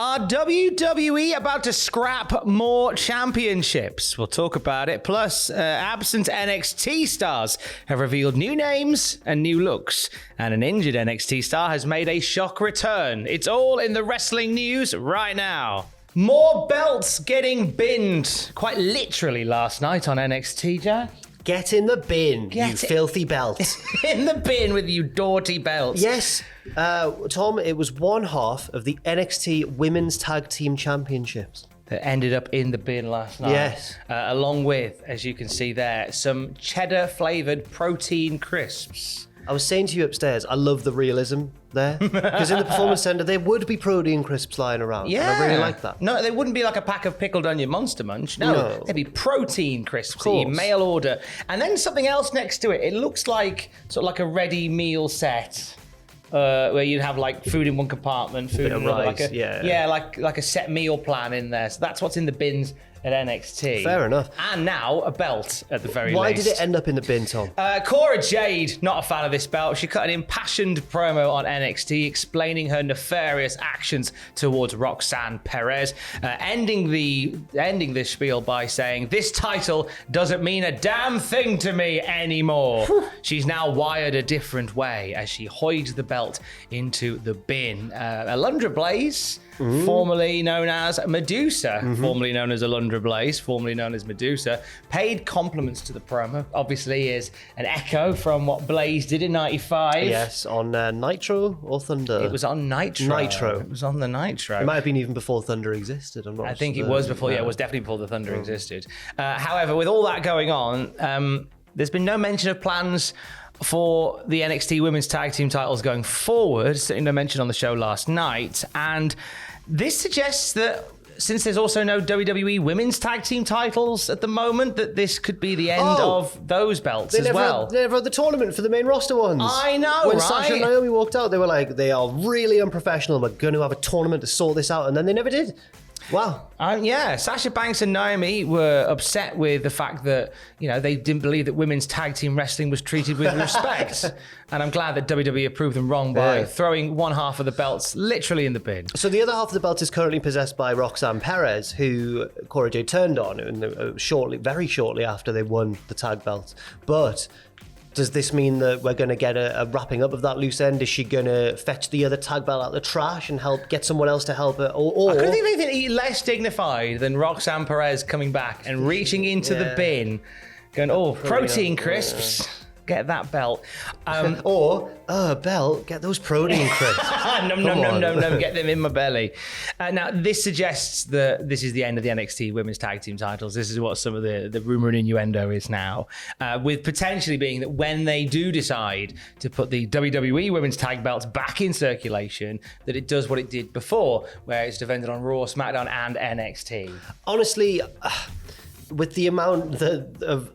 Are WWE about to scrap more championships? We'll talk about it. Plus, absent NXT stars have revealed new names and new looks. And an injured NXT star has made a shock return. It's all in the wrestling news right now. More belts getting binned, quite literally last night on NXT, Jack. Get in the bin, you filthy belt. In the bin with you dirty belts. Yes, Tom, it was one half of the NXT Women's Tag Team Championships. That ended up in the bin last night. Yes. Along with, as you can see there, some cheddar-flavoured protein crisps. I was saying to you upstairs, I love the realism there. Because in the Performance Centre, there would be protein crisps lying around. Yeah. And I really like that. No, they wouldn't be like a pack of pickled onion Monster Munch. No. They'd be protein crisps that you mail order. And then something else next to it. It looks like sort of like a ready meal set. Where you'd have like food in one compartment, food in another, like a set meal plan in there. So that's what's in the bins at NXT. Fair enough. And now a belt at the very least. Why did it end up in the bin, Tom? Cora Jade, not a fan of this belt. She cut an impassioned promo on NXT explaining her nefarious actions towards Roxanne Perez, ending the spiel by saying, "This title doesn't mean a damn thing to me anymore." She's now wired a different way as she hoids the belt into the bin. Alundra Blaze, formerly known as Medusa, formerly known as Alundra Blaze, formerly known as Medusa, paid compliments to the promo. Obviously is an echo from what Blaze did in 95. Yes, on Nitro or Thunder? It was on Nitro. Nitro. It was on the Nitro. It might have been even before Thunder existed. I'm not I think it was before, it was definitely before the Thunder existed. However, with all that going on, there's been no mention of plans for the NXT Women's Tag Team titles going forward. Certainly no mention on the show last night. And this suggests that since there's also no WWE Women's Tag Team titles at the moment, that this could be the end of those belts as well. They never had the tournament for the main roster ones. I know, when right? Sasha and Naomi walked out, they were like, they are really unprofessional. We're going to have a tournament to sort this out. And then they never did. Wow. Sasha Banks and Naomi were upset with the fact that, they didn't believe that women's tag team wrestling was treated with respect. And I'm glad that WWE proved them wrong by throwing one half of the belts literally in the bin. So the other half of the belt is currently possessed by Roxanne Perez, who Cora Jade turned on very shortly after they won the tag belt. But does this mean that we're going to get a wrapping up of that loose end? Is she going to fetch the other tag belt out of the trash and help get someone else to help her? Or I couldn't think of anything less dignified than Roxanne Perez coming back and reaching into the bin, going, protein crisps. Get that belt. Belt, get those protein crisps. No, get them in my belly. Now, this suggests that this is the end of the NXT Women's Tag Team titles. This is what some of the rumor and innuendo is now, with potentially being that when they do decide to put the WWE Women's Tag belts back in circulation, that it does what it did before, where it's defended on Raw, SmackDown, and NXT. Honestly, with the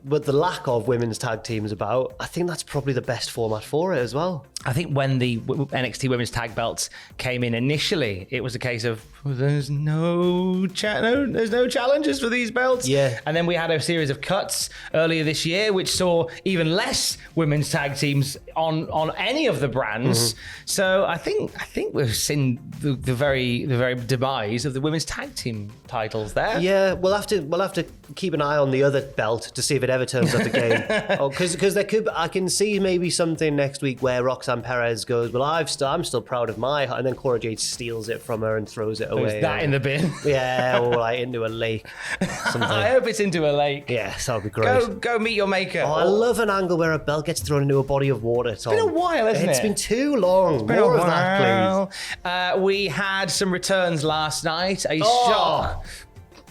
with the lack of women's tag teams about, I think that's probably the best format for it as well. I think when the NXT Women's Tag belts came in initially, it was a case of there's no challenges for these belts. Yeah. And then we had a series of cuts earlier this year, which saw even less women's tag teams on any of the brands. So I think we've seen the very demise of the women's tag team titles there. Yeah, we'll have to keep an eye on the other belt to see if it ever turns up again. Because I can see maybe something next week where Roxanne Perez goes, well, I'm still proud of my, and then Cora Jade steals it from her and throws it away. That in the bin. Yeah, or like into a lake. I hope it's into a lake. Yes, that would be great. Go meet your maker. I love an angle where a belt gets thrown into a body of water, Tom. It's been a while, hasn't it? It's been too long. More of that, please. We had some returns last night. A shock.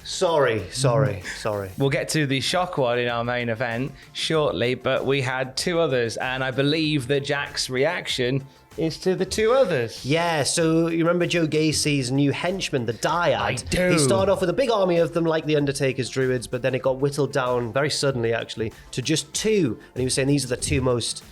Sorry. We'll get to the shock one in our main event shortly, but we had two others, and I believe that Jack's reaction is to the two others. Yeah, so you remember Joe Gacy's new henchman, the Dyad? I do. He started off with a big army of them like the Undertaker's Druids, but then it got whittled down very suddenly, actually, to just two. And he was saying these are the two most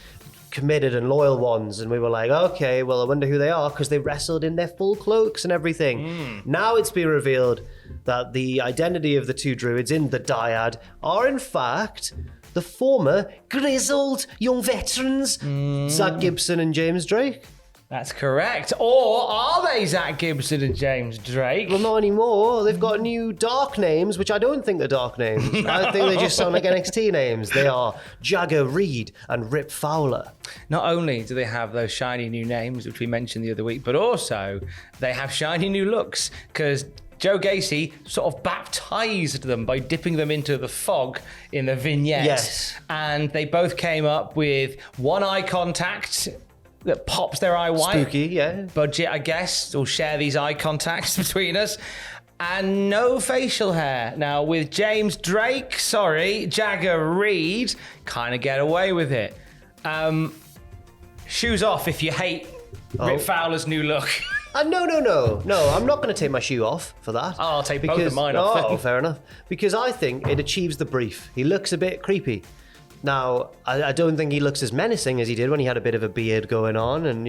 committed and loyal ones, and we were like, okay, well, I wonder who they are, because they wrestled in their full cloaks and everything. Now it's been revealed that the identity of the two druids in the Dyad are in fact the former grizzled young veterans, Zach Gibson and James Drake. That's correct. Or are they Zach Gibson and James Drake? Well, not anymore. They've got new dark names, which I don't think they're dark names. I think they just sound like NXT names. They are Jagger Reed and Rip Fowler. Not only do they have those shiny new names, which we mentioned the other week, but also they have shiny new looks because Joe Gacy sort of baptized them by dipping them into the fog in the vignette. Yes. And they both came up with one eye contact that pops their eye white. Spooky, yeah. Budget, I guess, will share these eye contacts between us. And no facial hair. Now, with James Drake, Jagger Reed, kind of get away with it. Shoes off if you hate Rip Fowler's new look. No, I'm not going to take my shoe off for that. Oh, I'll take both of mine off. Oh, fair enough. Because I think it achieves the brief. He looks a bit creepy. Now, I don't think he looks as menacing as he did when he had a bit of a beard going on and,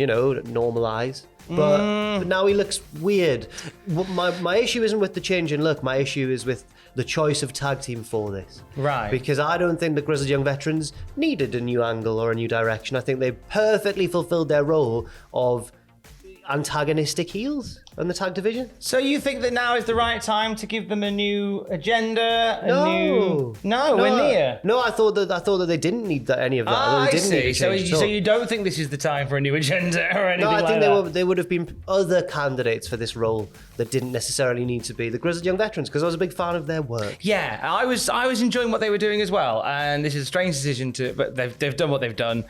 normal eyes. But now he looks weird. My issue isn't with the change in look. My issue is with the choice of tag team for this. Right. Because I don't think the Grizzled Young Veterans needed a new angle or a new direction. I think they perfectly fulfilled their role of antagonistic heels in the tag division. So you think that now is the right time to give them a new agenda? No, we're near. No, I thought that they didn't need any of that. I didn't see. Need to change at all. So you don't think this is the time for a new agenda or anything No, I think that? they would have been other candidates for this role that didn't necessarily need to be the Grizzled Young Veterans because I was a big fan of their work. Yeah, I was enjoying what they were doing as well, and this is a strange decision but they've done what they've done.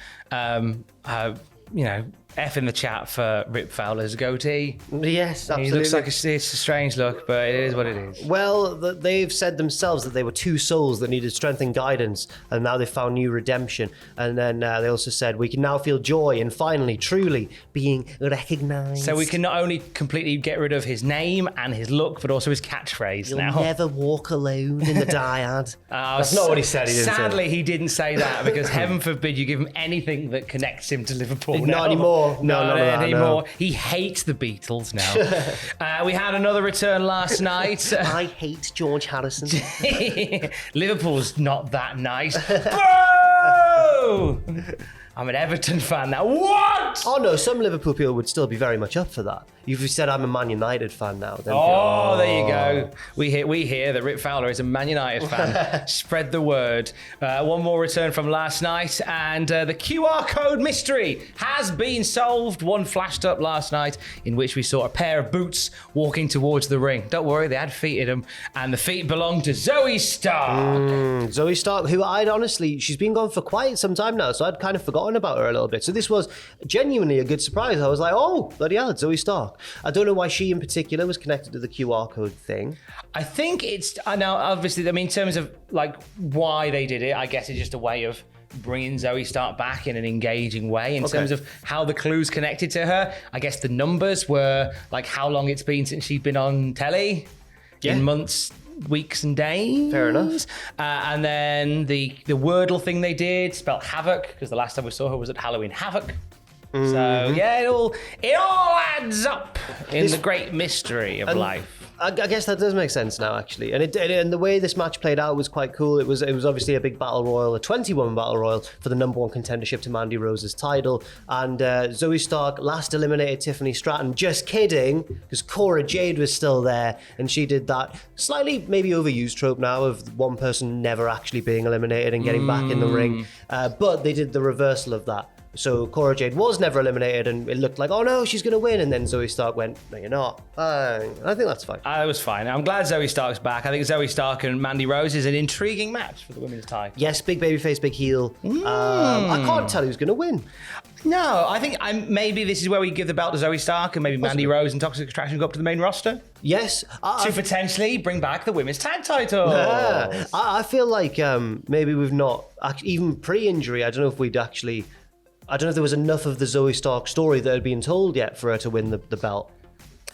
F in the chat for Rip Fowler's goatee. Yes, absolutely. He looks like it's a strange look, but it is what it is. Well, they've said themselves that they were two souls that needed strength and guidance, and now they've found new redemption. And then they also said, we can now feel joy and finally, truly being recognized. So we can not only completely get rid of his name and his look, but also his catchphrase You'll now. never walk alone in the dyad. That's not what he said. Sadly, he didn't say that because heaven forbid you give him anything that connects him to Liverpool. Not anymore. Not anymore. No. He hates the Beatles now. We had another return last night. I hate George Harrison. Liverpool's not that nice. Boo! I'm an Everton fan now. What? Oh no, some Liverpool people would still be very much up for that. If you said I'm a Man United fan now, then there you go. We hear that Rip Fowler is a Man United fan. Spread the word. One more return from last night, and the QR code mystery has been solved. One flashed up last night in which we saw a pair of boots walking towards the ring. Don't worry, they had feet in them, and the feet belonged to Zoe Stark. Zoe Stark, who she's been gone for quite some time now, so I'd kind of forgotten about her a little bit. So this was genuinely a good surprise. I was like, oh, bloody hell, it's Zoe Stark. I don't know why she in particular was connected to the QR code thing. I think it's now obviously. I mean, in terms of like why they did it, I guess it's just a way of bringing Zoe Stark back in an engaging way. In terms of how the clues connected to her, I guess the numbers were like how long it's been since she'd been on telly in months, weeks and days. Fair enough. And then the Wordle thing they did spelled havoc because the last time we saw her was at Halloween Havoc. So yeah, it all adds up in the great mystery of life. I guess that does make sense now, actually. And the way this match played out was quite cool. It was obviously a big battle royal, a 20-woman battle royal for the number one contendership to Mandy Rose's title. And Zoe Stark last eliminated Tiffany Stratton. Just kidding, because Cora Jade was still there, and she did that slightly maybe overused trope now of one person never actually being eliminated and getting back in the ring. But they did the reversal of that. So Cora Jade was never eliminated, and it looked like, oh no, she's going to win. And then Zoe Stark went, no, you're not. I think that's fine. I was fine. I'm glad Zoe Stark's back. I think Zoe Stark and Mandy Rose is an intriguing match for the women's title. Yes, big babyface, big heel. I can't tell who's going to win. No, I think maybe this is where we give the belt to Zoe Stark and maybe Mandy Rose and Toxic Attraction go up to the main roster. Yes. To potentially bring back the women's tag title. I feel like maybe we've not, even pre-injury, I don't know if there was enough of the Zoe Stark story that had been told yet for her to win the belt.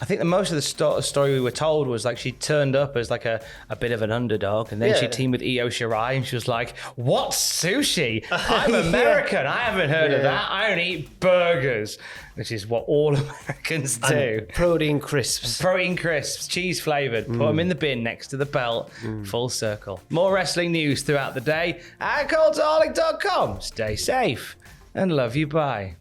I think that most of the story we were told was like she turned up as like a bit of an underdog, and then she teamed with Io Shirai, and she was like, "What's sushi? I'm American. I haven't heard of that. I only eat burgers," which is what all Americans do. And protein crisps, cheese flavored. Put them in the bin next to the belt. Full circle. More wrestling news throughout the day at Cultaholic.com. Stay safe and love you. Bye.